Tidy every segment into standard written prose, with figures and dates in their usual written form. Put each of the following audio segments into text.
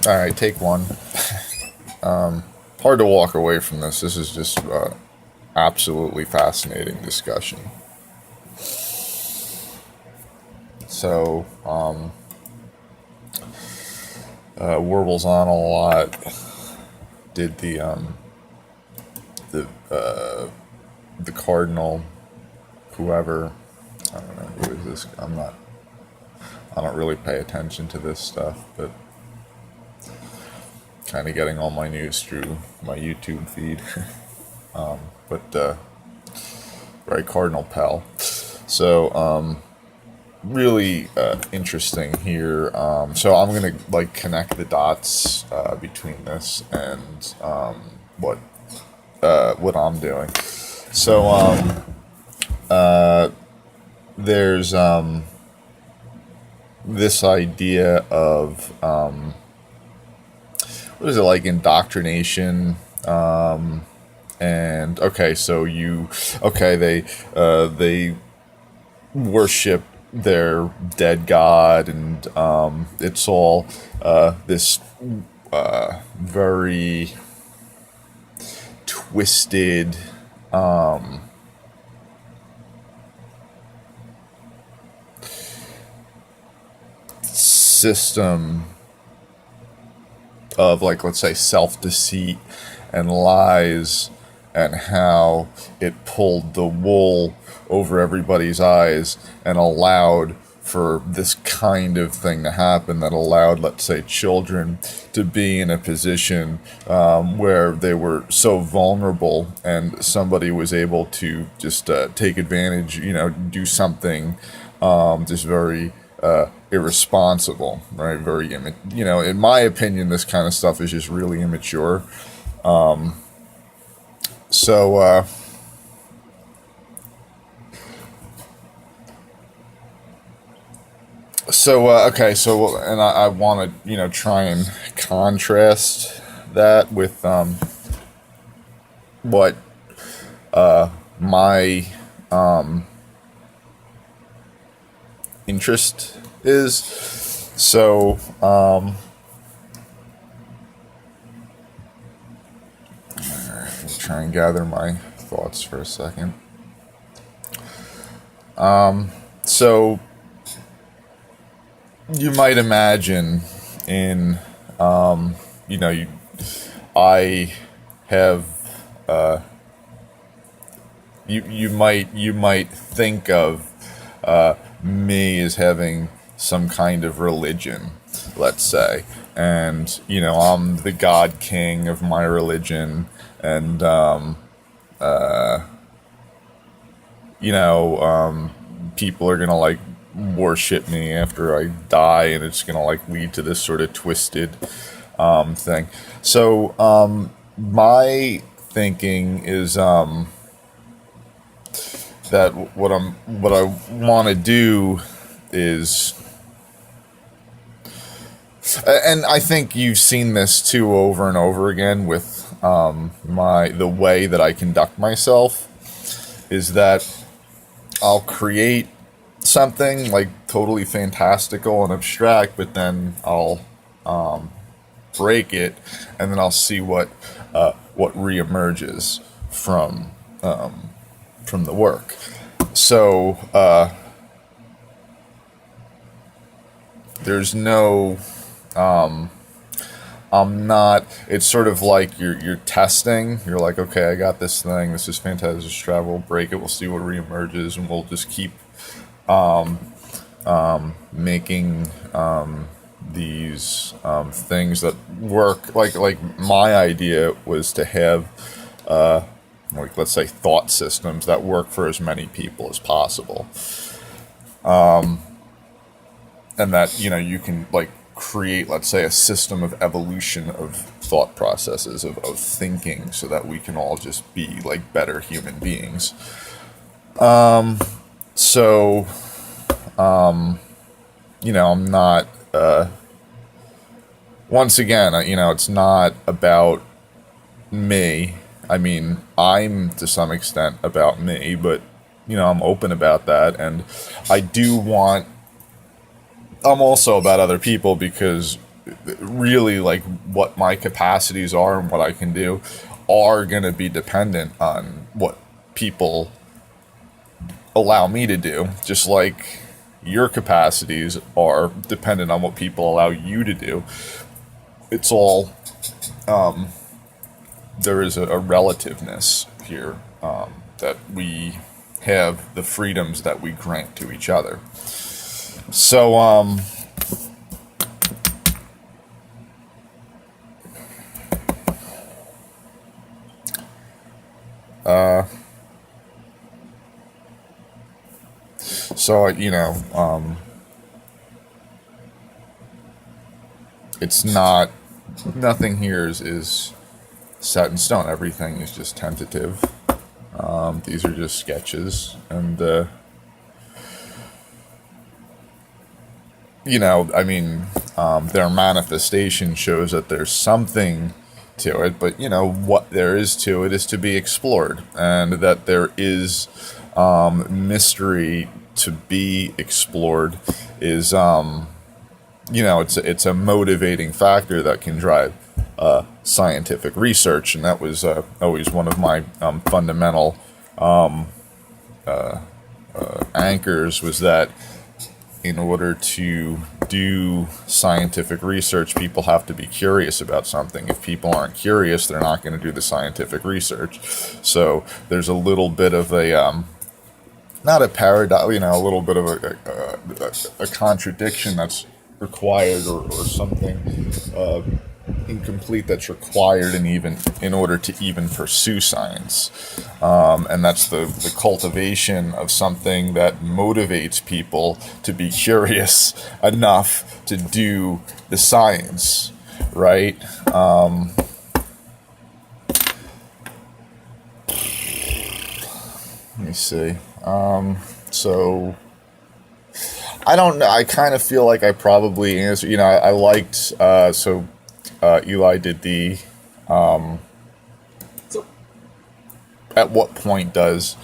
All right, take one. Hard to walk away from this. This is just absolutely fascinating discussion. So, Warbles on a lot. Did the the cardinal, whoever, I don't know who is this. I don't really pay attention to this stuff, but kind of getting all my news through my YouTube feed. But right, Cardinal Pell. So really interesting here. So I'm gonna like connect the dots between this and what I'm doing. So there's this idea of what is it, like indoctrination, and okay, so they worship their dead god, and it's all this very twisted system of, like, let's say, self-deceit and lies, and how it pulled the wool over everybody's eyes and allowed for this kind of thing to happen, that allowed, let's say, children to be in a position where they were so vulnerable, and somebody was able to just take advantage, do something just very irresponsible, right? In my opinion, this kind of stuff is just really immature. So, okay, so, and I want to, try and contrast that with what my interest is. So, I'll try and gather my thoughts for a second. So, you might imagine in, I have, you might think of me as having some kind of religion, let's say, and I'm the god king of my religion, and people are gonna like worship me after I die, and it's gonna like lead to this sort of twisted thing. So my thinking is that what I want to do is, and I think you've seen this too over and over again with the way that I conduct myself, is that I'll create something like totally fantastical and abstract, but then I'll break it, and then I'll see what reemerges from the work. So there's no I'm not. It's sort of like you're testing. You're like, okay, I got this thing. This is fantastic. Just travel, break it. We'll see what reemerges, and we'll just keep making these things that work. Like my idea was to have like, let's say, thought systems that work for as many people as possible, and that you can like create, let's say, a system of evolution of thought processes, of thinking, so that we can all just be like better human beings. So I'm not once again, it's not about me. I mean, I'm to some extent about me, but I'm open about that, and I do want. I'm also about other people, because really like what my capacities are and what I can do are going to be dependent on what people allow me to do, just like your capacities are dependent on what people allow you to do. It's all, there is a relativeness here, that we have the freedoms that we grant to each other. So, it's not, nothing here is set in stone. Everything is just tentative. These are just sketches, and their manifestation shows that there's something to it, but what there is to it is to be explored, and that there is mystery to be explored is it's a motivating factor that can drive scientific research, and that was always one of my fundamental anchors, was that in order to do scientific research, people have to be curious about something. If people aren't curious, they're not going to do the scientific research. So there's a little bit of a not a paradox, a little bit of a contradiction that's required, or something incomplete that's required in order to even pursue science, and that's the cultivation of something that motivates people to be curious enough to do the science, right? Let me see. So I don't know. I kind of feel like I probably answered. I liked. Eli did the. At what point does,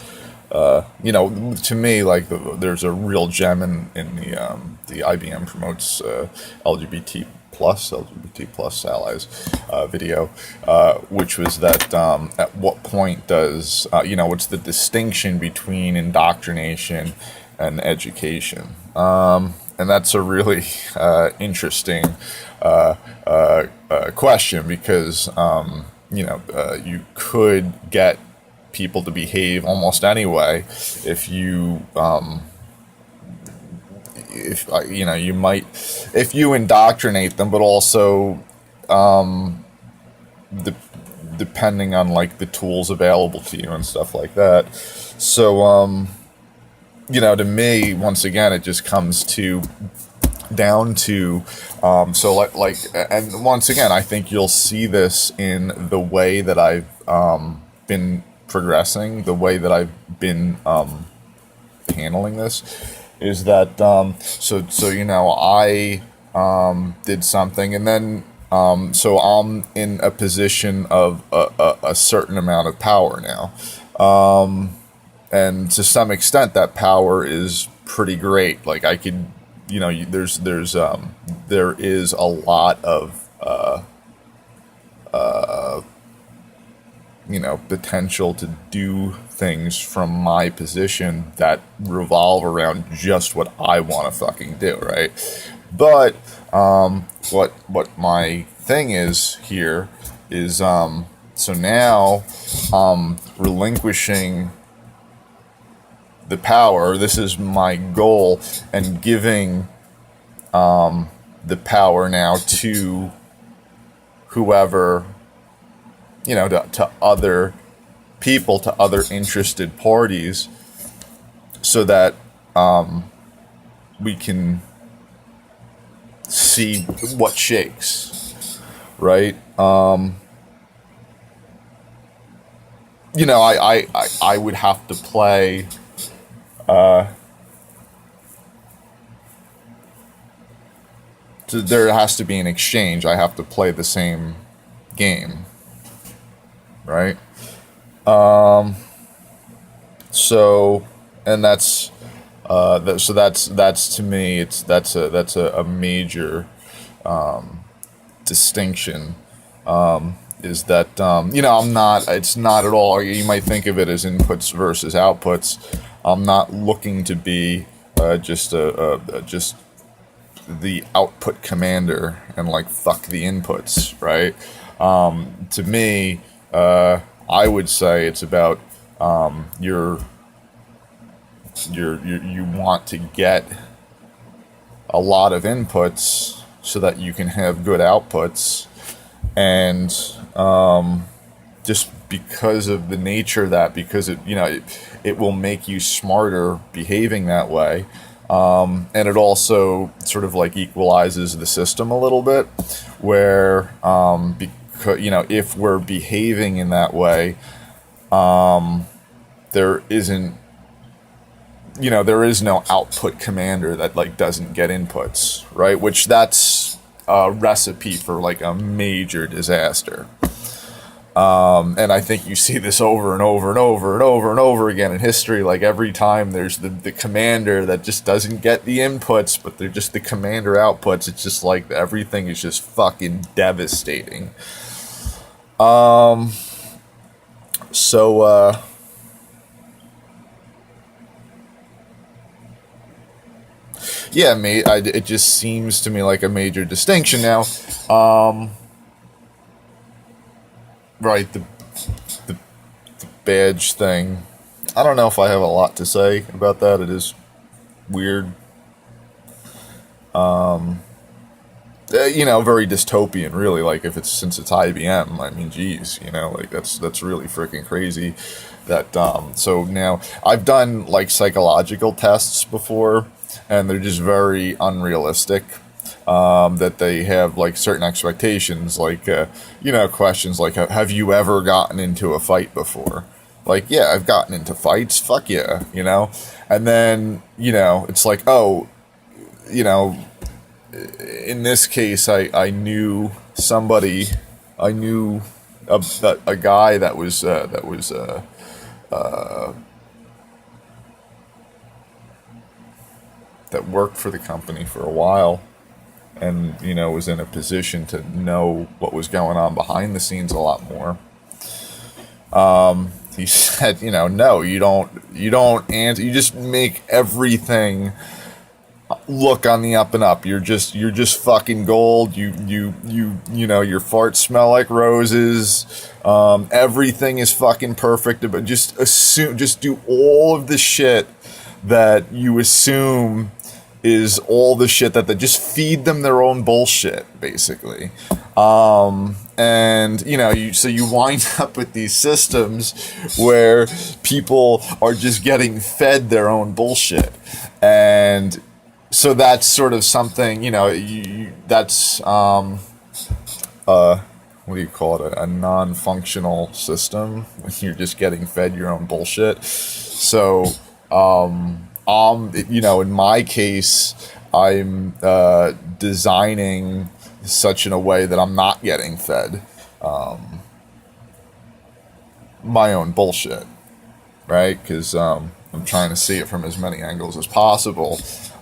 to me, like there's a real gem in the IBM promotes LGBT plus allies video, which was that at what point does what's the distinction between indoctrination and education, and that's a really interesting question, because you could get people to behave almost anyway if you if you indoctrinate them, but also depending on like the tools available to you and stuff like that. So to me, once again, it just comes down to and once again, I think you'll see this in the way that I've been progressing, the way that I've been handling this, is that I did something, and then so I'm in a position of a certain amount of power now, and to some extent that power is pretty great. Like I could, there is a lot of potential to do things from my position that revolve around just what I want to fucking do, right? But what my thing is here is so now relinquishing the power. This is my goal, and giving the power now to whoever, to other people, to other interested parties, so that we can see what shakes, right? I would have to play there has to be an exchange. I have to play the same game, right? So, and that's that's to me, that's a major distinction is that I'm not. It's not at all. You might think of it as inputs versus outputs. I'm not looking to be just the output commander and like fuck the inputs, right? To me, I would say it's about your you want to get a lot of inputs so that you can have good outputs, and just because of the nature of that, because it will make you smarter behaving that way, and it also sort of like equalizes the system a little bit, where because if we're behaving in that way, there isn't there is no output commander that like doesn't get inputs, right? Which that's a recipe for like a major disaster. And I think you see this over and over and over and over and over again in history. Like every time there's the commander that just doesn't get the inputs, but they're just the commander outputs. It's just like everything is just fucking devastating. So, yeah, mate, it just seems to me like a major distinction now. Right, the badge thing. I don't know if I have a lot to say about that. It is weird. Very dystopian, really. Like if it's since it's IBM, I mean, geez, like that's really freaking crazy. That so now I've done like psychological tests before, and they're just very unrealistic. That they have like certain expectations, like questions like have you ever gotten into a fight before? Like, yeah, I've gotten into fights. Fuck yeah, And then it's like, oh, in this case, I knew somebody, I knew a guy that was that worked for the company for a while, and was in a position to know what was going on behind the scenes a lot more. He said, no, you don't answer. You just make everything look on the up and up. You're just fucking gold. You your farts smell like roses. Everything is fucking perfect. But just do all of the shit that you assume is all the shit that they just feed them their own bullshit, basically. And you wind up with these systems where people are just getting fed their own bullshit, and so that's sort of something, that's what do you call it, a non-functional system when you're just getting fed your own bullshit. So in my case, I'm designing such in a way that I'm not getting fed my own bullshit, right? Because I'm trying to see it from as many angles as possible.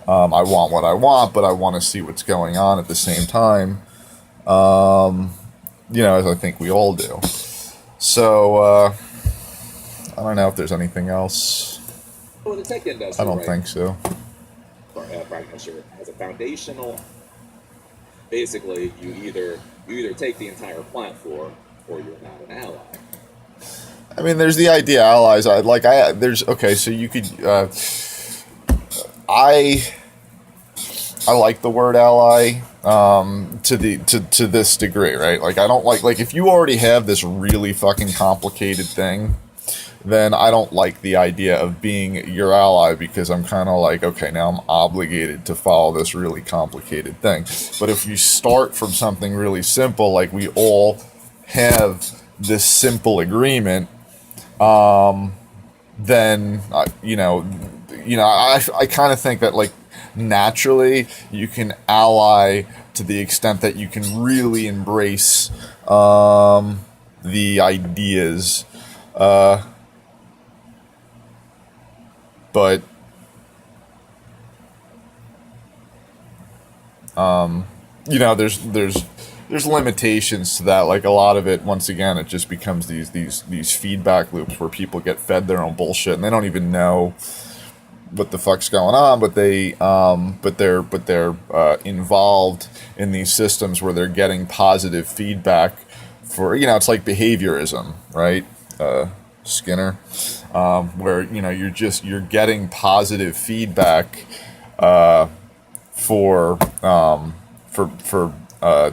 I want what I want, but I want to see what's going on at the same time, as I think we all do. So, I don't know if there's anything else. Well, the tech industry, I don't think so. As a foundational, basically, you either take the entire platform or you're not an ally. I mean, there's the idea allies. So you could. I like the word ally to this degree, right? Like I don't like if you already have this really fucking complicated thing, then I don't like the idea of being your ally, because I'm kind of like, okay, now I'm obligated to follow this really complicated thing. But if you start from something really simple, like we all have this simple agreement, then I kind of think that like naturally you can ally to the extent that you can really embrace the ideas, but there's there's limitations to that. Like a lot of it, once again, it just becomes these feedback loops where people get fed their own bullshit and they don't even know what the fuck's going on, but they're involved in these systems where they're getting positive feedback for, it's like behaviorism, right? Skinner, where you're getting positive feedback for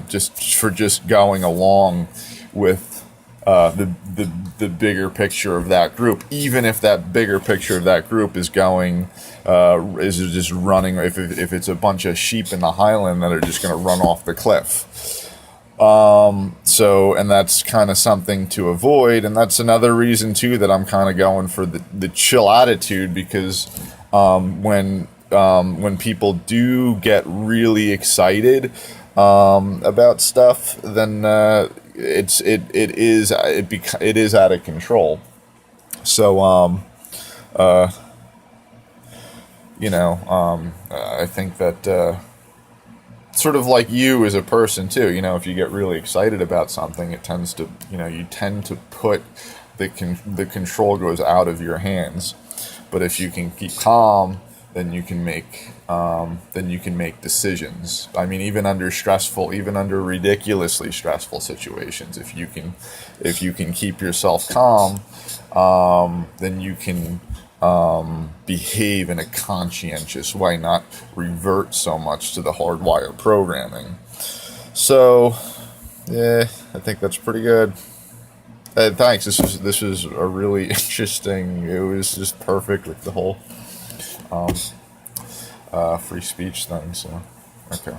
just going along with the bigger picture of that group, even if that bigger picture of that group is just running, if it's a bunch of sheep in the highland that are just going to run off the cliff. And that's kind of something to avoid, and that's another reason too that I'm kind of going for the chill attitude, because when people do get really excited about stuff, then it is out of control. So I think that sort of like you as a person too, if you get really excited about something, it tends to, you tend to put the control goes out of your hands. But if you can keep calm, then you can make decisions. I mean, even under ridiculously stressful situations, if you can keep yourself calm, then you can behave in a conscientious way, not revert so much to the hardwired programming. So, yeah, I think that's pretty good. Thanks. This was a really interesting. It was just perfect with the whole free speech thing. So, okay.